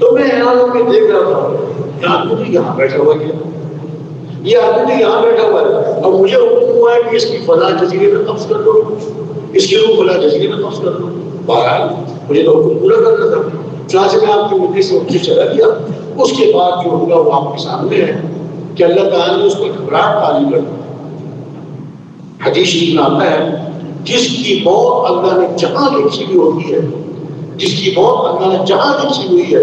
تو میں حیران ہو کے دیکھ رہا تھا کہ آدمی تو یہاں بیٹھا ہوا ہے، یہ آدمی تو یہاں بیٹھا ہوا ہے، اور مجھے حکم ہوا ہے کہ اس کی فلاں جزیرے میں قبض کر دو، اس کی روح فلاں جزیرے میں قبض کر دو۔ بہرحال مجھے تو حکم پورا کرنا تھا، چنانچہ میں آپ کی مجلس سے اٹھ کے چلا گیا۔ اس کے بعد جو ہوگا وہ آپ کے سامنے ہے کہ اللہ تعالیٰ نے اس کو گھبراہٹ تعلیم کر دی۔ حدیث شریف میں آتا ہے جس کی موت اللہ نے جہاں لکھی ہوئی ہوتی ہے، جس کی موت اللہ نے جہاں لکھی ہوئی ہے،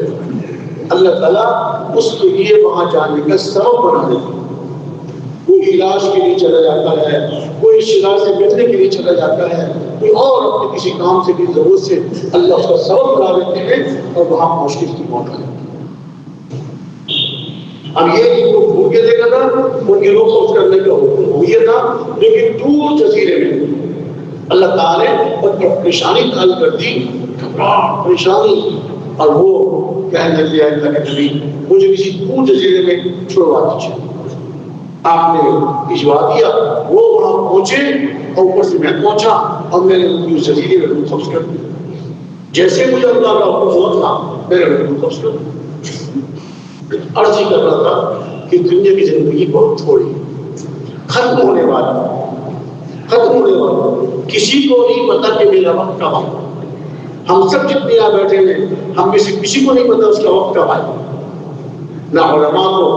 اللہ تعالیٰ اس کے لیے وہاں جانے کا سبب بنا دیتا ہے۔ کوئی علاج کے لیے چلا جاتا ہے، کوئی شفا سے بچنے کے لیے چلا جاتا ہے، کوئی اور اپنے کسی کام سے بھی ضرورت سے اللہ اس کا سبب بنا دیتے ہیں اور وہاں مشکل کی موت آ جاتی ہے۔ اب یہ ان کو بھول کے دیکھا تھا، ان کی روح خوش کرنے کا حکم ہوئی تھا، لیکن دور جزیرے میں اللہ تعالیٰ نے ان پر پریشانی ڈال کر دی، گھبراہٹ پریشانی، اور وہ کہنے لگے اللہ کے نبی مجھے کسی دور جزیرے میں چھوڑوا دیجیے۔ آپ نے بھجوا دیا، وہ وہاں پہنچے اور اوپر سے میں پہنچا اور میں نے ان کی اس جزیرے میں روح قبض کر دی۔ جیسے مجھے اللہ کا حکم ہوا تھا میں نے روح قبض کر دی۔ عرض ہی کر رہا تھا کہ دنیا کی زندگی بہت تھوڑی، ختم ہونے والا، ختم ہونے والا، کسی کو نہیں پتا کہ میرا وقت کب آئے۔ ہم سب جتنے یہاں بیٹھے ہیں ہم میں سے کسی کو نہیں پتا اس کا وقت کب آئے، نہ علماء کو،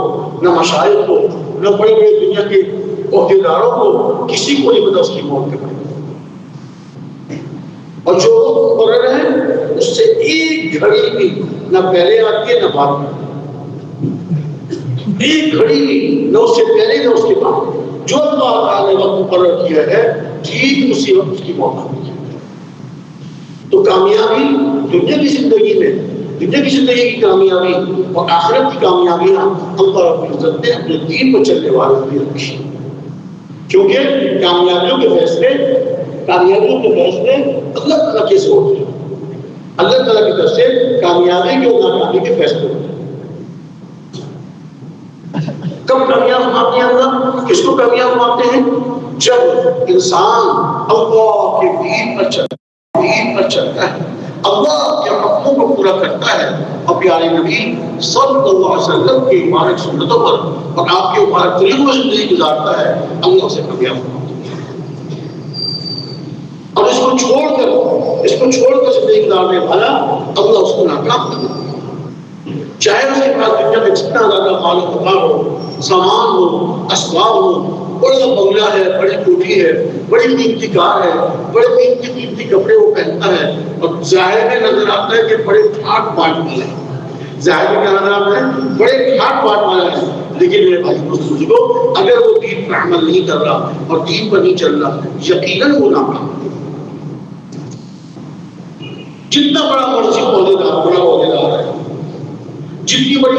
نہ مشائخ کو، نہ بڑے بڑے دنیا کے عہدیداروں کو، کسی کو نہیں پتا اس کی موت کب آئے۔ اور جو مقرر ہے اس سے ایک گھڑی بھی نہ پہلے آتی ہے نہ بعد میں، ایک گھڑی نہ اس سے پہلے نہ اس کے بعد، جو اللہ تعالیٰ نے وقت مقرر کیا ہے ٹھیک اسی وقت اس کی موت آتی ہے۔ تو کامیابی دنیا کی زندگی میں، دنیا کی زندگی کی کامیابی اور آخرت کی کامیابیاں اللہ رب العزت نے اپنے دین پر چلنے والوں کے لیے رکھی، کیونکہ کامیابیوں کے فیصلے اللہ تعالیٰ کیسے ہوتے ہیں، اللہ تعالیٰ کی طرف سے کامیابی کے اور ناکامی کے فیصلے ہوتے ہیں۔ کب کامیاب مانتے ہیں اللہ؟ کس کو کامیاب مانتے ہیں؟ جب انسان اللہ کے دین پر چلتا ہے، اللہ کے حکموں کو پورا کرتا ہے، اور پیارے نبی صلی اللہ علیہ وسلم کی مبارک سنتوں پر اور آپ کے مبارک طریقوں میں زندگی گزارتا ہے، اللہ سے کامیاب ہوتا ہے۔ اور اس کو چھوڑ کر زندگی گزارنے والا اللہ اس کو ناکام کرتا ہے۔ چاہے اس کے پاس دنیا میں جتنا زیادہ مال و متا ہو، سامان ہو، اسباب ہو، بڑا بنگلہ ہے، بڑی کوٹھی ہے، بڑی قیمتی کار ہے، بڑے قیمتی کپڑے وہ پہنتا ہے، اور ظاہر میں نظر آتا ہے کہ بڑے ٹھاٹ باٹ والا ہے، ظاہر میں کیا نظر آتا ہے؟ بڑے ٹھاٹ باٹ والا ہے، لیکن میرے بھائی دوست بزرگوں اگر وہ دین پر عمل نہیں کر رہا اور دین پر نہیں چل رہا یقیناً وہ ناکام۔ جتنا بڑا مرضی عہدیدار ہے، جتنی بڑی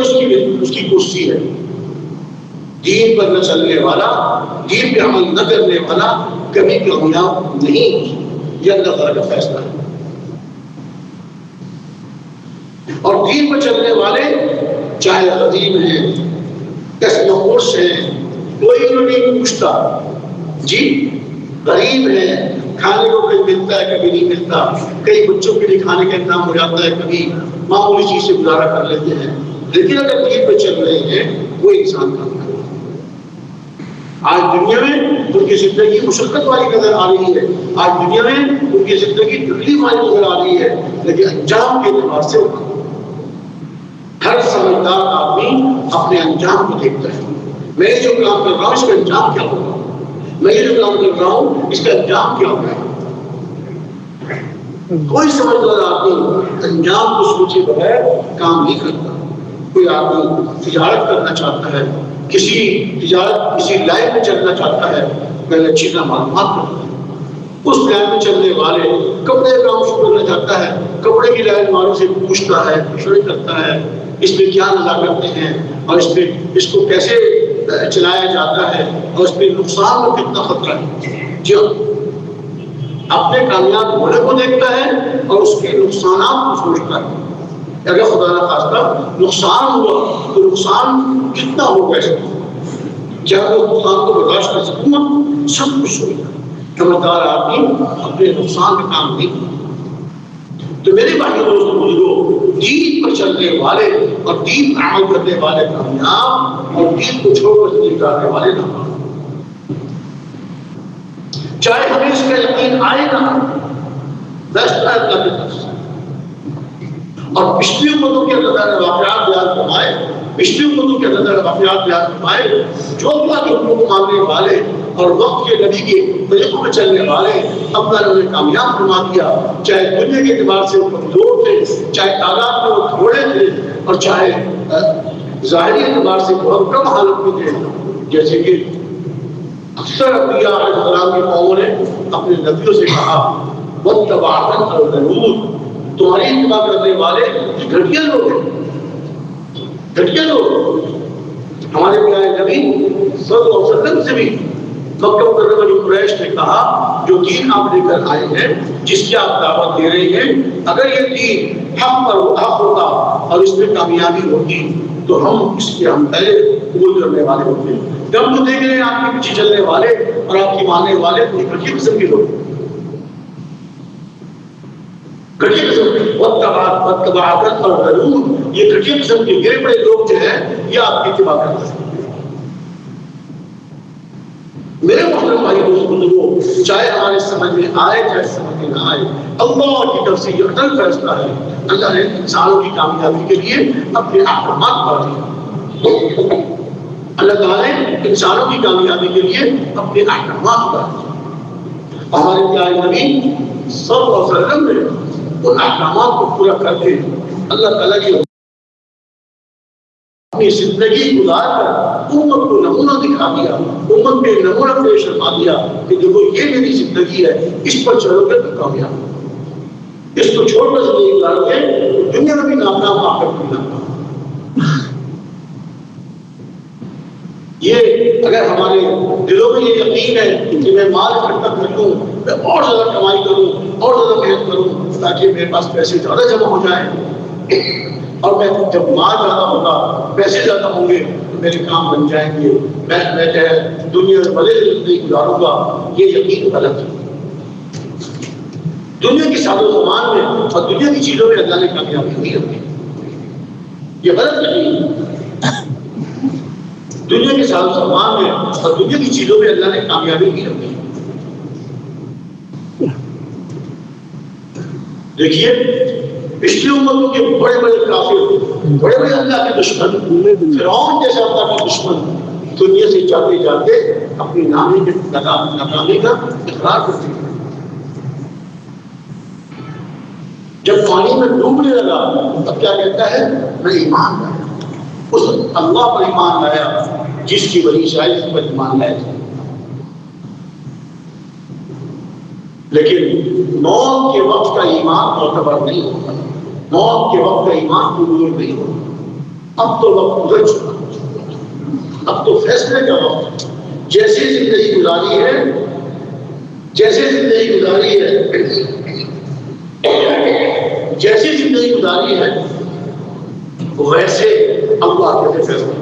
اس کی کرسی ہے، دین پر نہ چلنے والا، دین پہ عمل نہ کرنے والا کبھی کامیاب نہیں، یہ اللہ تعالیٰ کا فیصلہ ہے۔ اور دین پر چلنے والے چاہے غریب ہیں، دستموش ہیں، کوئی انہوں نہیں پوچھتا، جی غریب ہیں، کھانے کو کبھی ملتا ہے کبھی نہیں ملتا، کئی بچوں کے لیے کھانے کا انتظام ہو جاتا ہے، کبھی معمولی چیز سے گزارا کر لیتے ہیں، لیکن اگر دین پہ چل رہے ہیں وہ انسان کامیاب۔ آج دنیا میں ان کی زندگی مشقت والی نظر آ رہی ہے، آج دنیا میں ان کی زندگی تکلیف والی نظر آ رہی ہے، لیکن انجام کے اعتبار سے ہر سمجھدار آدمی اپنے انجام کو دیکھتا ہے۔ میں یہ جو کام کر رہا ہوں اس کا انجام کیا ہوگا، میں یہ جو کام کر رہا ہوں اس کا انجام کیا ہوگا۔ کوئی سمجھدار آدمی انجام کو سوچے بغیر کام نہیں کرتا۔ کوئی آدمی تجارت کرنا چاہتا ہے، کسی لائن میں چلنا چاہتا ہے، پہلے اچھی طرح معلومات کرتا ہے۔ اس لائن میں چلنے والے کپڑے کام شروع کرنا چاہتا ہے، کپڑے کی لائن والوں سے پوچھتا ہے، مشورے کرتا ہے، اس میں کیا نزاکتیں ہیں اور اس کو کیسے چلایا جاتا ہے اور اس پہ نقصان کو کتنا خطرہ ہے۔ جو اپنے کامیاب ہونے کو دیکھتا ہے اور اس کے نقصانات کو سوچتا ہے، اگر خدا نہ خواستہ نقصان ہوا تو نقصان کتنا ہوگا، اس میں کیا میں نقصان کو برداشت کر سکوں گا؟ سب کچھ ہوگا۔ سمجھدار آدمی اپنے نقصان کا کام نہیں کرتا۔ تو میرے بھائی دوستوں بزرگوں، دین پر چلنے کرنے والے اور دین پر عمل کرنے والے کامیاب، اور دین کو چھوڑ کر زندگی گزارنے والے ناکام۔ چاہے ہمیں اس کا یقین آئے نہ، فیصلہ اللہ کی طرف سے۔ اور پچھلی امتوں کے اندر واقعات بیان فرمائے، پچھلی امتوں کے اندر واقعات بیان فرمائے، جو اللہ کے حکم کو ماننے والے اور وقت کے نبی کے طریقوں میں چلنے والے اپنا انہیں کامیاب فرما دیا، چاہے دنیا کے اعتبار سے وہ کمزور تھے، چاہے تعداد میں وہ تھوڑے تھے، اور چاہے ظاہری اعتبار سے بہت کم حالت میں تھے، جیسے کہ اکثر انبیاء علیہ السلام کی قوموں نے اپنے نبیوں سے کہا وَاتَّبَعْتَ الْغَرُورَ، تمہاری اتباع کرنے والے گھٹیا لوگ ہیں، گھٹیا لوگ۔ ہمارے پیارے نبی صلی اللہ علیہ وسلم سے بھی مکہ مکرمہ کی قریش نے کہا جو دین آپ لے کر آئے ہیں، جس کی آپ دعوت دے رہے ہیں، اگر یہ دین حق ہوتا اور اس میں کامیابی ہوتی تو ہم اس کے ہم پہلے قبول کرنے والے ہوتے ہیں۔ جب ہم دیکھ رہے ہیں آپ کے پیچھے چلنے والے اور آپ کی ماننے والے تو گھٹیا قسم کے لوگ، گھٹیا قسم واتبعت الغرور، یہ گھٹیا قسم کے گرے پڑے لوگ جو ہیں یہ آپ کی اتباع کرتے ہیں۔ میرے محترم بھائی دوستو، چاہے ہمارے سمجھ میں آئے چاہے سمجھ میں نہ آئے، اللہ کی طرف سے یہ اٹل فیصلہ ہے۔ اللہ نے انسانوں کی کامیابی کے لیے اپنے احکامات بتائے، اللہ تعالیٰ نے انسانوں کی کامیابی کے لیے اپنے احکامات بتائے۔ ہمارے پیارے نبی صلی اللہ علیہ وسلم نے ان احکامات کو پورا کر کے اللہ تعالیٰ کی اپنی زندگی گزار کر امت کو نمونہ دکھا دیا، امت کے نمونہ پیش کروا دیا کہ دیکھو یہ میری زندگی ہے، اس پر چلو گے تو کامیاب، اس کو چھوڑ کر زندگی گزارو گے تو دنیا میں بھی ناکام، آخرت میں بھی ناکام۔ یہ اگر ہمارے دلوں میں یہ یقین ہے کہ میں مال اکٹھا کر لوں، میں اور زیادہ کمائی کروں، اور زیادہ محنت کروں تاکہ میرے پاس پیسے زیادہ جمع ہو جائیں، اور میں جب مال زیادہ ہوگا، پیسے زیادہ ہوں گے تو میرے کام بن جائیں گے، میں جو ہے دنیا میں بڑے زندگی گزاروں گا، یہ یقین غلط ہے۔ دنیا کی ساز و سامان میں اور دنیا کی چیزوں میں اللہ نے کامیابی نہیں رکھی، یہ غلط یقین ہے۔ دنیا کے ساز و سامان میں اور دنیا کی چیزوں میں اللہ نے کامیابی نہیں رکھی۔ دیکھیے پچھلی امتوں کے بڑے بڑے کافر، بڑے بڑے اللہ کے دشمن، فرعون جیسا اللہ کے دشمن دنیا سے جاتے جاتے اپنی ناکامی کا اقرار کرتے ہیں۔ جب پانی میں ڈوبنے لگا تب کیا کہتا ہے؟ میں ایمان لایا، اس اللہ پر ایمان لایا جس کی وجہ سے اس پر ایمان لایا تھا۔ لیکن موت کے وقت کا ایمان معتبر نہیں ہوتا، موت کے وقت کا ایمان قبول نہیں ہوتا۔ اب تو وقت گزر چکا، اب تو فیصلے کا وقت۔ جیسے زندگی گزاری ہے، جیسے زندگی گزاری ہے، جیسے زندگی گزاری ہے ویسے اللہ کے فیصلے۔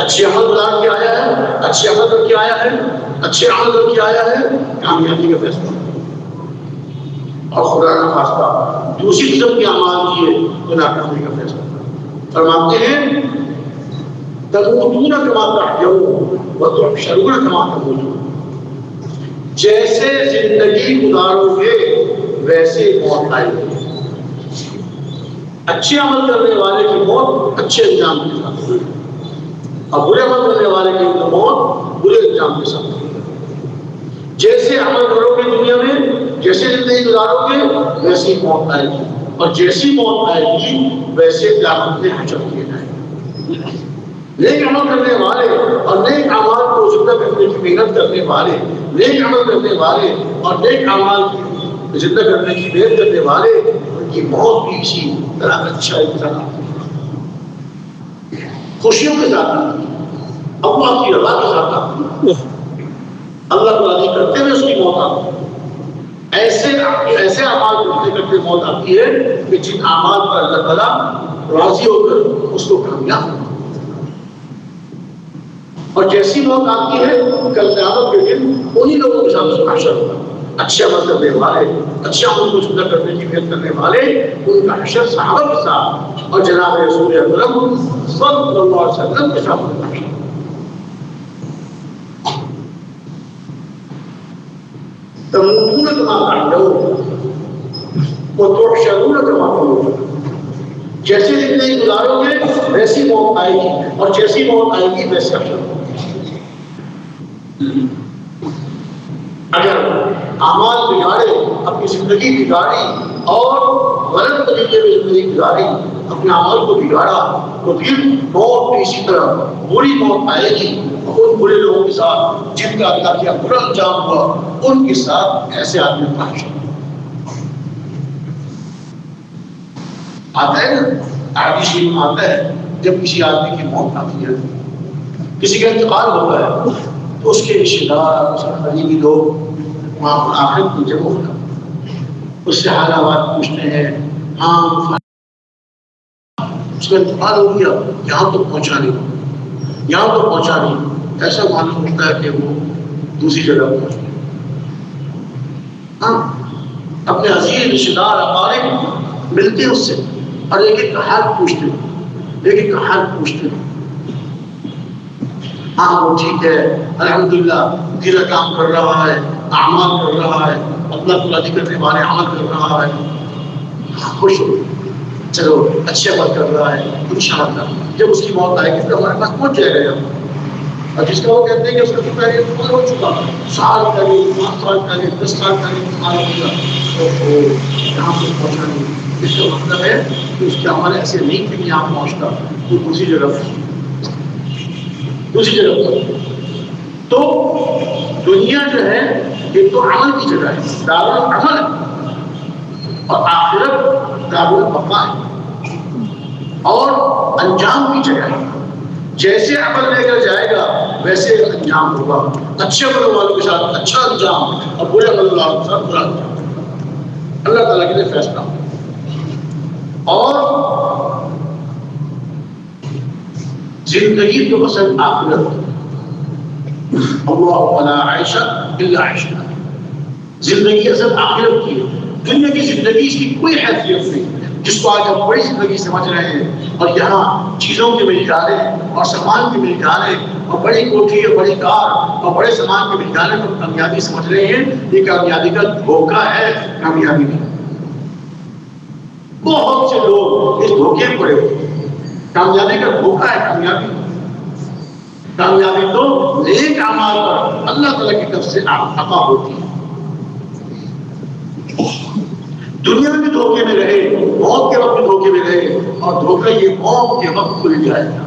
اچھے عمل گزار کے آیا ہے، اچھے عمل کر کے آیا ہے، اچھے عمل کر کے آیا ہے، کامیابی کا فیصلہ۔ اور خدا نہ خواستہ دوسری قسم کے اعمال کیے تو ناکامی کا فیصلہ۔ فرماتے ہیں تموتون کما تحیون وتحشرون کما تموتون، جیسے زندگی گزارو گے ویسے موت آئے گی۔ اچھے عمل کرنے والے کی موت اچھے انجام کے ساتھ ہوئی، اور برے عمل کرنے والے کی موت برے انجام کے ساتھ ہوئی۔ جیسے عمل کرو گے دنیا میں، جیسے زندگی گزارو گے ویسی موت آئے گی، اور جیسی موت آئے گی ویسے قیامت میں حشر کیے جائیں گے۔ نیک عمل کرنے والے اور نیک اعمال کو زندہ کرنے کی محنت کرنے والے، نیک عمل کرنے والے اور نیک اعمال کی زندہ کرنے کی محنت کرنے والے، ان کی موت بھی اسی طرح اچھائی کے ساتھ خوشیوں کے ساتھ، اللہ کی رضا کے ساتھ آتی ہے، اللہ کو راضی کرتے ہوئے اس کی موت آتی ہے۔ ایسے اعمال کرتے کرتے موت آتی ہے کہ جن اعمال پر اللہ تعالیٰ راضی ہو کر اس کو کامیاب کرتا ہے۔ اور جیسی موت آتی ہے کل قیامت کے دن انہی لوگوں کے ساتھ حشر ہوگا، اچھے عمل کرنے والے، اچھے عمل کو زندہ کرنے کی نیت کرنے والے، ان کا حشر صحابہ کے ساتھ اور جناب رسول اکرم صلی اللہ علیہ وسلم کے ساتھ ہوتا ہے۔ تموتون کما تعملون وتحشرون کما تموتون، جیسی زندگی گزارو گے ویسی موت آئے گی، اور جیسی موت آئے گی ویسے حشر ہوگا۔ اگر اعمال بگاڑے، اپنی زندگی بگاڑی اور غلط طریقے میں زندگی گزاری، اپنے اعمال کو بگاڑا، تو پھر موت اسی طرح بری موت آئے گی، اور ان برے لوگوں کے ساتھ جن کا اللہ کیا برا انجام ہوا، ان کے ساتھ ایسے آدمی کا حشر آتا ہے نا۔ حدیث میں آتا ہے جب کسی آدمی کی موت آتی ہے، کسی کا انتقال ہوتا ہے، تو اس کے رشتے دار، اس کے قریبی لوگ وہاں پر آخرت کو جمع ہوتا ہے، اس سے حال احوال پوچھتے ہیں، ہاں اس کا انتقال ہو گیا، یہاں تو پہنچا نہیں، یہاں تو پہنچا نہیں، ایسا معلوم ہوتا ہے کہ وہ دوسری جگہ پہنچ گیا۔ ہاں اپنے عزیز رشتے دار اقارب ملتے ہیں اس سے اور ایک ایک کا حال پوچھتے ہیں، ایک ایک کا حال پوچھتے ہیں، ہاں وہ ٹھیک ہے الحمدللہ، دھیرا کام کر رہا ہے، اعمال کر رہا ہے، اللہ کو راضی کرنے والے عمل کر رہا ہے، خوش ہو، چلو اچھے عمل کر رہا ہے، انشاءاللہ جب اس کی موت آئے گی تو ہمارے پاس پہنچ جائے گا۔ اور جس کا وہ کہتے ہیں کہ اس کا تو پہلے انتقال ہو چکا، سال پہلے، 5 سال پہلے، 10 سال پہلے انتقال ہو گیا، تو یہاں تک پہنچا نہیں، اس کا مطلب ہے کہ اس کے عمل ایسے نہیں تھے کہ یہاں پہنچتا، وہ دوسری جگہ پہنچتا، دوسری جگہ پہنچتا۔ تو دنیا جو ہے یہ تو عمل کی جگہ ہے، دارالعمل ہے، اور آخرت دارالبقاء ہے اور انجام کی جگہ ہے۔ جیسے عمل لے کر جائے گا ویسے انجام ہوگا، اچھے عمل والوں کے ساتھ اچھا انجام اور برے عمل والوں کے ساتھ برا انجام، اللہ تعالیٰ کے لیے فیصلہ ہو۔ اور زندگی تو اصل آخرت، اللہ ولا عیش الا عیشنا، زندگی اصل آخرت کی ہے، دنیا کی زندگی اس کی کوئی حیثیت نہیں، جس کو آج ہم بڑی زندگی سمجھ رہے ہیں، اور یہاں چیزوں کے ملکانے اور سامان کے ملکانے اور بڑی کوٹھی اور بڑی کار اور بڑے سامان کے ملکانے کو کامیابی سمجھ رہے ہیں، یہ کامیابی کا دھوکہ ہے، کامیابی نہیں۔ بہت سے لوگ اس دھوکے میں پڑے ہوئے، کامیابی کا دھوکہ ہے، کامیابی کامیابی تو نیک اعمال پر اللہ تعالیٰ کی طرف سے عطا ہوتی ہے۔ دنیا میں دھوکے میں رہے، موت کے وقت بھی دھوکے میں رہے، اور دھوکہ یہ موت کے وقت کھل جائے گا۔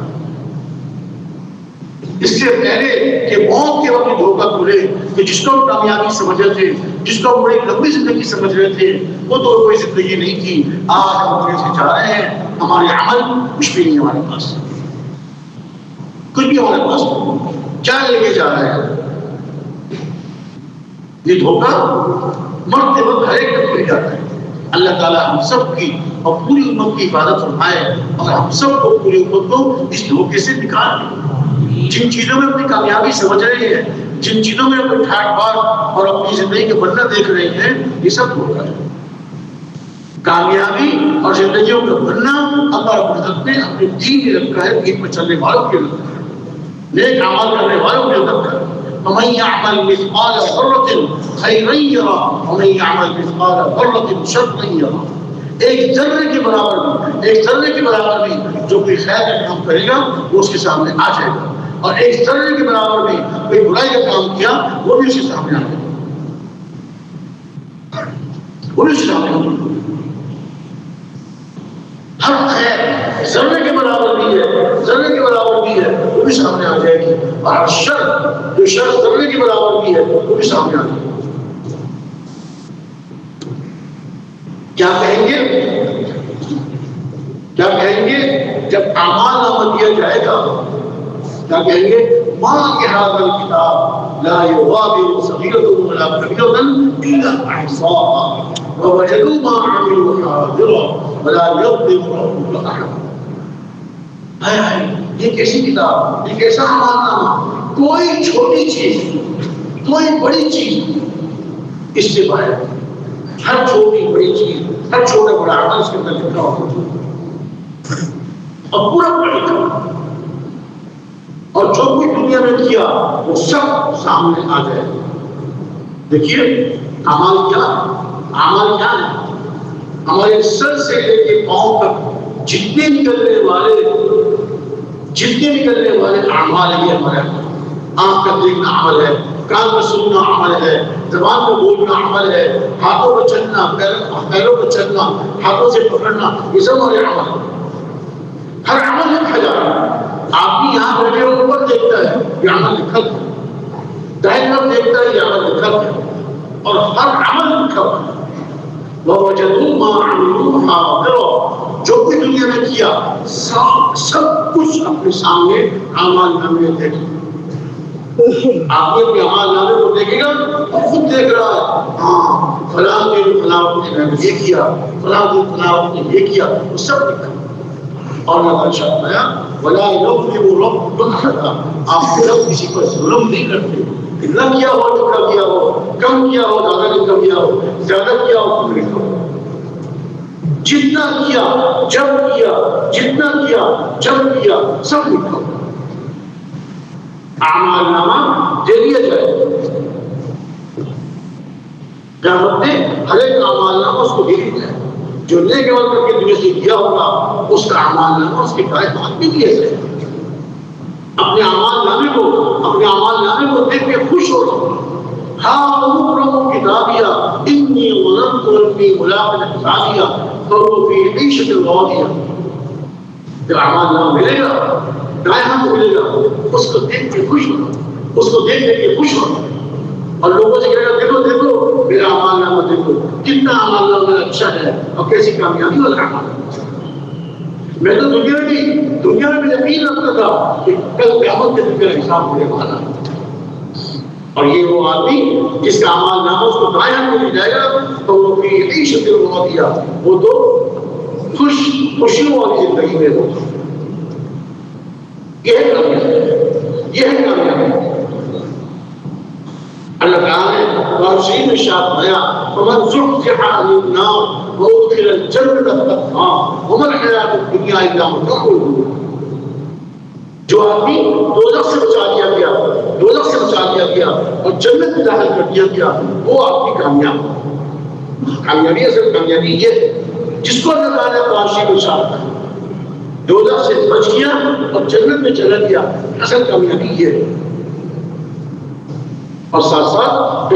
اس سے پہلے کہ موت کے وقت دھوکہ کھلے، کہ جس کو ہم کامیابی سمجھ رہے تھے، جس کو ہم بڑی لمبی زندگی سمجھ رہے تھے، وہ تو کوئی زندگی نہیں تھی۔ آج ہم دنیا سے جا رہے ہیں، ہمارے عمل کچھ بھی نہیں ہمارے پاس، کچھ بھی ہمارے پاس نہیں، کیا لے کے جا رہے ہیں؟ یہ دھوکہ مرتے وقت ہر ایک کو مل جاتا ہے۔ اللہ تعالیٰ ہم سب کی اور پوری امت کی حفاظت فرمائے، اور ہم سب کو، پوری امت کو اس دھوکے سے نکال دے۔ جن چیزوں میں اپنی کامیابی سمجھ رہے ہیں، جن چیزوں میں اپنے ٹھاٹ باٹ اور اپنی زندگی کے بننا دیکھ رہے ہیں، یہ سب دھوکہ ہے۔ کامیابی اور زندگیوں کا بننا اللہ رب العزت نے اپنے دین میں رکھا ہے، دین پر چلنے والوں کے رکھا ہے، نیک اعمال کرنے والوں کے رکھا ہے۔ وَمَن يَعْمَلْ مِثْقَالَ ذَرَّةٍ خَيْرًا يَرَهُ وَمَن يَعْمَلْ مِثْقَالَ ذَرَّةٍ شَرًّا يَرَهُ۔ ایک ذرے کے برابر بھی، ایک ذرے کے برابر بھی جو کوئی خیر کا کام کرے گا وہ اس کے سامنے آ جائے گا، اور ایک ذرے کے برابر بھی کوئی برائی کا کام کیا وہ بھی اس کے سامنے آ جائے گا، وہ بھی اس کے سامنے آ جائے گا۔ ہر خیر ذرے کے برابر بھی ہے، ذرے کے برابر بھی ہے، وہ بھی سامنے آ جائے گی، اور ہر شر جو شر ذرے کے برابر بھی ہے وہ بھی سامنے آ جائے گی۔ کیا کہیں گے؟ کیا کہیں گے جب اعمال نامہ دیا جائے گا؟ کیا کہیں گے؟ مَا لِهَذَا الْكِتَابِ لَا يُغَادِرُ صَغِيرَةً وَلَا كَبِيرَةً إِلَّا أَحْصَاهَا وَوَجَدُوا مَا عَمِلُوا حَاضِرًا وَلَا يَظْلِمُ رَبُّكَ أَحَدًا۔ ہائے ہائے، یہ کیسی کتاب، یہ کیسا اعمال نامہ، کوئی چھوٹی چیز، کوئی بڑی چیز اس سے باہر ہر چھوٹی بڑی چیز، ہر چھوٹا بڑا عمل اس کے اندر لکھا ہوگا اور پورا پڑھ لکھا، اور جو کوئی دنیا میں کیا وہ سب سامنے آ جائے۔ دیکھیے اعمال کیا ہے؟ ہمارے سر سے لے کے پاؤں تک جتنے نکلنے والے اعمال ہیں، ہمارے آنکھ کا دیکھنا عمل ہے، کان کا سننا عمل ہے، زبان کا بولنا عمل ہے، ہاتھوں کا چلنا، پیروں کا چلنا، ہاتھوں سے پکڑنا، یہ سب ہمارے عمل ہے۔ ہر عمل لکھا جا رہا ہے۔ آدمی یہاں بیٹھے اوپر دیکھتا ہے یہ عمل لکھا ہے، دائیں طرف دیکھتا ہے یہ عمل لکھا ہے، اور ہر عمل لکھا ہے۔ وَوَجَدُوا مَا عَمِلُوا حَاضِرًا، جو بھی دنیا میں کیا سب کچھ اپنے سامنے اعمال نامے میں دیکھیں۔ آپ نے اپنے اعمال نامے کو دیکھے گا اور خود دیکھ رہا ہے، ہاں فلاں دن فلاں نے یہ کیا، فلاں دن فلاں نے یہ کیا، وہ سب لکھا۔ اور اللہ تعالیٰ فرمایا وَلَا يَظْلِمُ رَبُّكَ أَحَدًا، آپ لوگ کسی پر ظلم نہیں کرتے، کتنا کیا ہو جتنا کیا ہو، کم کیا ہو زیادہ نہیں کیا ہو، زیادہ کیا ہو کم نہیں ہو، جتنا کیا جب کیا، جتنا کیا جب کیا سب لکھا۔ اعمال نامہ دے دیا جائے، قیامت میں ہر ایک اعمال نامہ اس کو دے دیا جائے، جو نیک عمل کر کے دنیا سے کیا ہوگا اس کا اعمال نامہ اس کے قائد ہاتھ میں دیا جائے۔ اپنے اعمال نامے کو دیکھ کے خوش ہو رہا ہوں، ہاں اقرؤوا کتابیہ انی ظننت انی ملاق حسابیہ فہو فی عیشۃ راضیہ۔ جب اعمال نامہ ملے گا، دائیں ہاتھ ملے گا، اس کو دیکھ کے خوش ہونا، اس کو دیکھ کے خوش ہونا، اور لوگوں سے کہے گا دیکھو میرا اعمال نامہ دیکھو، کتنا اعمال نامہ اچھا ہے اور کیسی کامیابی والا اعمال ہے۔ میں تو دنیا میں یقین رکھتا تھا کہ کل قیامت کے دن میرا حساب ہونے والا ہے، اور یہ وہ آدمی جس کا اعمال نامہ اس کو دائیں ہاتھ میں جائے گا تو وہ فی عیشۃ راضیہ، وہ تو خوشیوں والی زندگی میں ہوگا۔ یہ ہے کامیابی۔ اللہ تعالیٰ نے قرآن میں ارشاد فرمایا فمن زحزح عن النار وادخل الجنة فقد فاز وما الحیاة الدنیا الا متاع الغرور۔ جو آدمی دوزخ سے بچا لیا گیا اور جنت میں داخل کر دیا گیا وہ آدمی کامیابی اصل کامیابی یہ ہے جس کو اللہ تعالیٰ نے قرآن میں ارشاد فرمایا دوزخ سے بچ گیا اور جنت میں چلا گیا، اصل کامیابی یہ ہے۔ اور ساتھ ساتھ